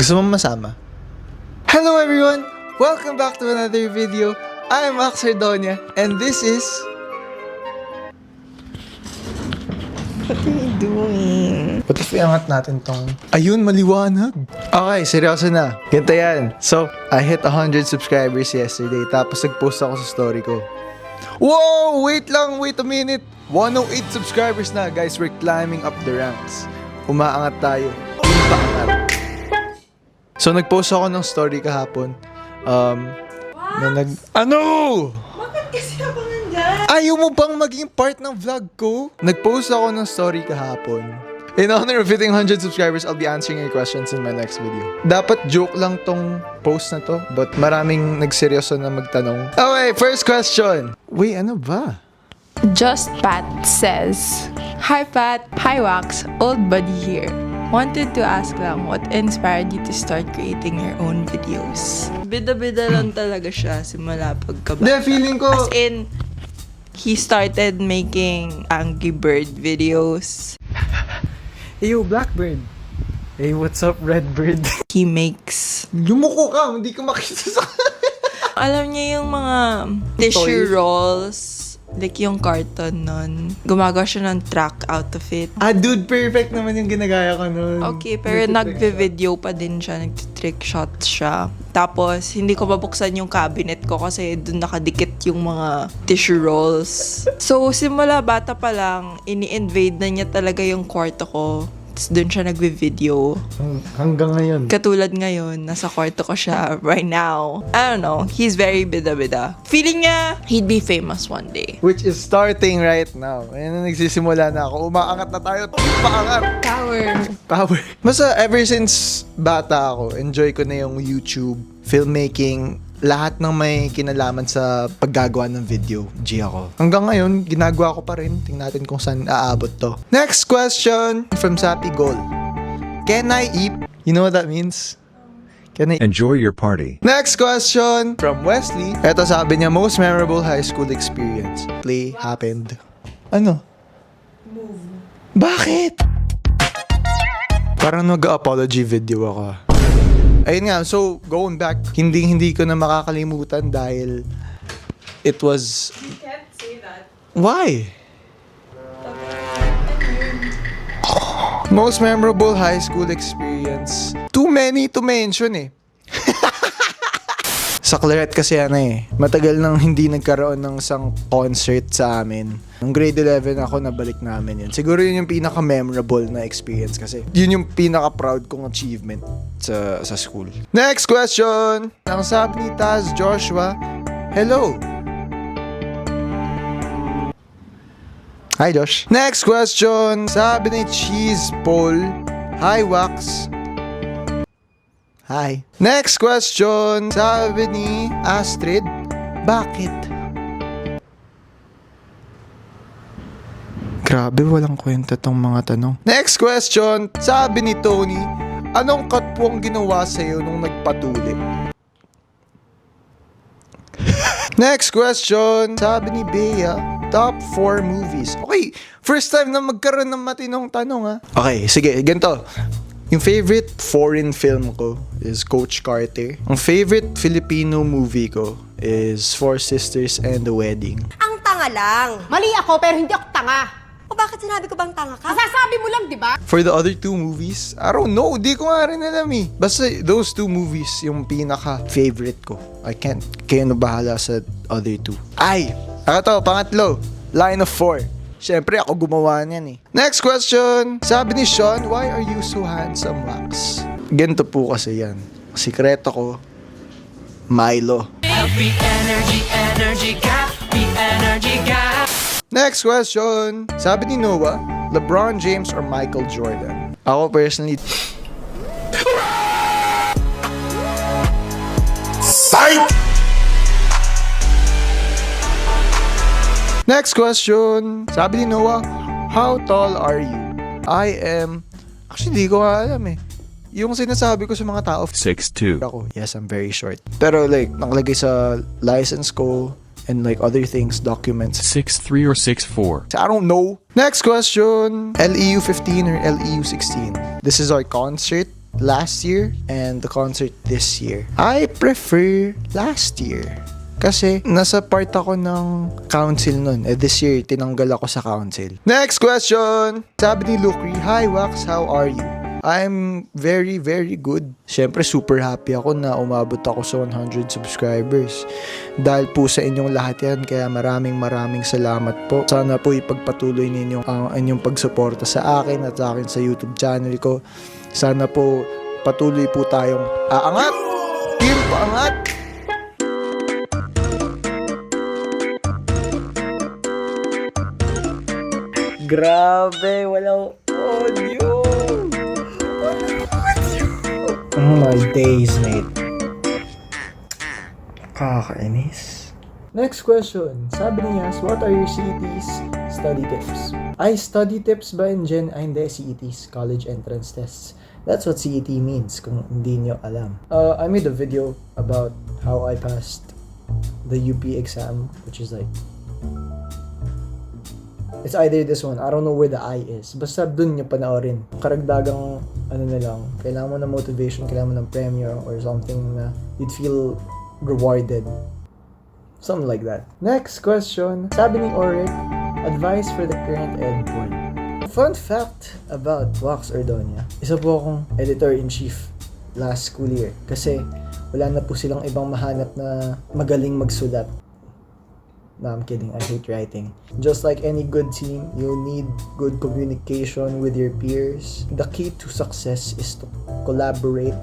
Gusto mong masama? Hello everyone! Welcome back to another video. I am Max Sardonia and this is... What are you doing? What if iangat natin tong... Ayun, maliwanag. Okay, seryoso na. Ganito yan. So, I hit 100 subscribers yesterday. Tapos nag-post ako sa story ko. Whoa! Wait a minute. 108 subscribers na. Guys, we're climbing up the ranks. Umaangat tayo. Umaangat. So, nag-post ako ng story kahapon. Ano? Bakit kasi ako nandyan? Ayaw mo bang maging part ng vlog ko? Nag-post ako ng story kahapon. In honor of hitting 100 subscribers, I'll be answering your questions in my next video. Dapat joke lang tong post na to, but maraming nagseryoso na magtanong. Okay, first question. Wait, ano ba? Just Pat says, Hi Pat, hi Wax, old buddy here. Wanted to ask lang, what inspired you to start creating your own videos? Bida-bida lang talaga siya simula pagkabata. Hindi, feeling ko... As in, he started making Angry Bird videos. Hey, yo, Blackbird. Hey, what's up, Redbird? He makes... Yumuko ka, hindi ko makita sa... Alam niya yung mga tissue rolls. Like yung carton nun. Gumagawa siya ng track out of it. Dude, perfect naman yung ginagaya ko nun. Okay, pero nagve-video pa din siya. Nagtitrick shots siya. Tapos, hindi ko mabuksan yung cabinet ko kasi dun nakadikit yung mga tissue rolls. So, simula bata pa lang, ini-invade na niya talaga yung kwarto ko. Tapos dun siya nagve-video. Hanggang ngayon. Katulad ngayon, nasa kwarto ko siya right now. I don't know, he's very bida-bida. Feeling niya, he'd be famous one day. Which is starting right now. Ayan na, nagsisimula na ako. Umaangat na tayo. Paangat! Power. Basta ever since bata ako, enjoy ko na yung YouTube, filmmaking, lahat ng may kinalaman sa paggagawa ng video, G ako. Hanggang ngayon, ginagawa ko pa rin. Tingnan natin kung saan aabot to. Next question from Sappy Goal. Can I eat? You know what that means? Can I Enjoy your party. Next question from Wesley. Ito sabi niya, most memorable high school experience. Play happened. Ano? Move. Bakit? Parang nag-apology video ako. Ayun nga, so going back, hindi ko na makakalimutan dahil it was... You can't say that. Why? Most memorable high school experience. Too many to mention eh. Sa Claret kasi matagal nang hindi nagkaroon ng isang concert sa amin. Nung grade 11 ako, nabalik namin yun. Siguro yun yung pinaka-memorable na experience kasi yun yung pinaka-proud kong achievement sa school. Next question! Ang sabi ni Taz Joshua, hello! Hi Josh! Next question! Sabi ni Cheese Paul, hi Wax! Hi. Next question. Sabi ni Astrid, bakit? Grabe, walang kwenta tong mga tanong. Next question. Sabi ni Tony, anong cut po ang ginawa sa'yo nung nagpatuli? Next question. Sabi ni Bea, top 4 movies. Okay, first time na magkaroon ng matinong tanong ha. Okay, sige, ganito. Yung favorite foreign film ko is Coach Carter. Ang favorite Filipino movie ko is Four Sisters and the Wedding. Ang tanga lang. Mali ako, pero hindi ako tanga. O bakit sinabi ko bang tanga ka? Masasabi mo lang, di ba? For the other two movies, I don't know. Di ko nga rin alam eh. Basta those two movies yung pinaka-favorite ko. I can't. Kayo na bahala sa other two. Ay! Ako to, pangatlo. Line of 4. Siyempre, ako gumawa niyan eh. Next question. Sabi ni Sean, why are you so handsome, Wax? Ganito po kasi yan. Sikreto ko, Milo. Next question. Sabi ni Noah, LeBron James or Michael Jordan? Ako personally... Psych! Next question. Sabi ni Noah, how tall are you? I am... Actually, di ko alam eh. Yung sinasabi ko sa mga tao, 6'2". ako, yes, I'm very short. Pero like, nakalagay sa license ko and like other things, documents. 6'3" or 6'4". I don't know. Next question. LEU 15 or LEU 16? This is our concert last year and the concert this year. I prefer last year. Kasi nasa part ako ng council nun. This year, tinanggal ako sa council. Next question! Sabi ni Lucre, "Hi Wax, how are you?" I'm very, very good. Siyempre, super happy ako na umabot ako sa 100 subscribers. Dahil po sa inyong lahat yan, kaya maraming salamat po. Sana po ipagpatuloy ninyo ang inyong pagsuporta sa akin at sa akin sa YouTube channel ko. Sana po patuloy po tayong aangat! Team paangat! Grabe, walang audio. Oh my days, mate. Kakainis. Next question. Sabi ni Yas, what are your CET's study tips? Ay, study tips ba in Gen? Ay, hindi. CET's, College Entrance Tests. That's what CET means, kung hindi nyo alam. I made a video about how I passed the UP exam, which is like, it's either this one. I don't know where the I is. Basta dun nyo panoorin. Karagdagang, ano na lang, kailangan mo ng motivation, kailangan mo ng premiere or something na you'd feel rewarded. Something like that. Next question. Sabi ni Oric, advice for the current ed board. Fun fact about Wax Ordonia, isa po akong editor-in-chief last school year. Kasi wala na po silang ibang mahanap na magaling magsulat. No, I'm kidding. I hate writing. Just like any good team, you need good communication with your peers. The key to success is to collaborate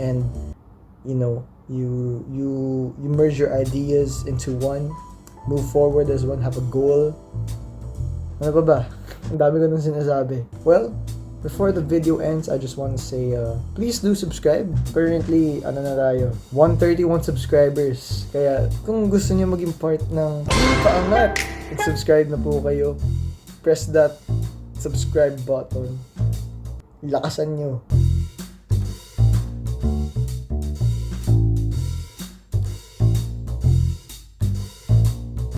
and, you know, you merge your ideas into one, move forward as one, have a goal. Ano pa ba? Ang dami ko nang sinasabi. Well, before the video ends, I just want to say, please do subscribe. Currently, ano na tayo? 131 subscribers. Kaya, kung gusto niyo maging part ng Team Paangat, subscribe na po kayo. Press that subscribe button. Lakasan nyo.